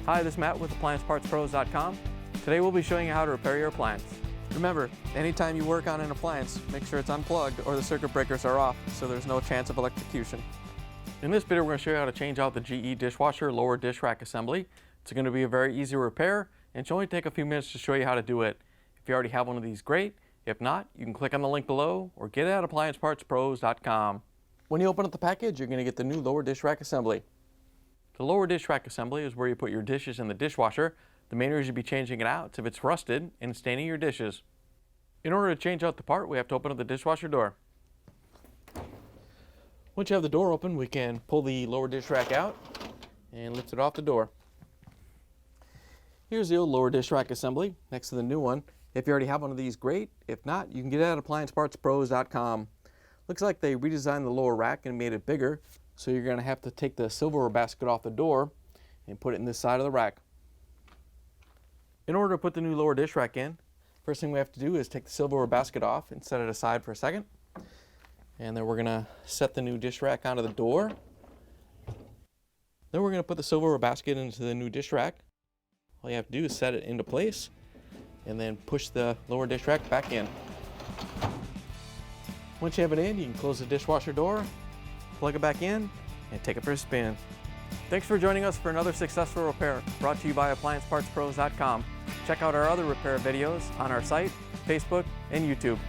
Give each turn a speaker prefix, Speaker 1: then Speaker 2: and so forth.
Speaker 1: Hi, this is Matt with AppliancePartsPros.com. Today we'll be showing you how to repair your appliance. Remember, anytime you work on an appliance, make sure it's unplugged or the circuit breakers are off so there's no chance of electrocution. In this video, we're going to show you how to change out the GE dishwasher lower dish rack assembly. It's going to be a very easy repair and it should only take a few minutes to show you how to do it. If you already have one of these, great. If not, you can click on the link below or get it at AppliancePartsPros.com. When you open up the package, you're going to get the new lower dish rack assembly. The lower dish rack assembly is where you put your dishes in the dishwasher. The main reason you'd be changing it out is if it's rusted and staining your dishes. In order to change out the part, we have to open up the dishwasher door. Once you have the door open, we can pull the lower dish rack out and lift it off the door. Here's the old lower dish rack assembly next to the new one. If you already have one of these, great. If not, you can get it at AppliancePartsPros.com. Looks like they redesigned the lower rack and made it bigger, so you're going to have to take the silverware basket off the door and put it in this side of the rack. In order to put the new lower dish rack in, first thing we have to do is take the silverware basket off and set it aside for a second. And then we're going to set the new dish rack onto the door. Then we're going to put the silverware basket into the new dish rack. All you have to do is set it into place and then push the lower dish rack back in. Once you have it in, you can close the dishwasher door, plug it back in, and take it for a spin. Thanks for joining us for another successful repair brought to you by AppliancePartsPros.com. Check out our other repair videos on our site, Facebook, and YouTube.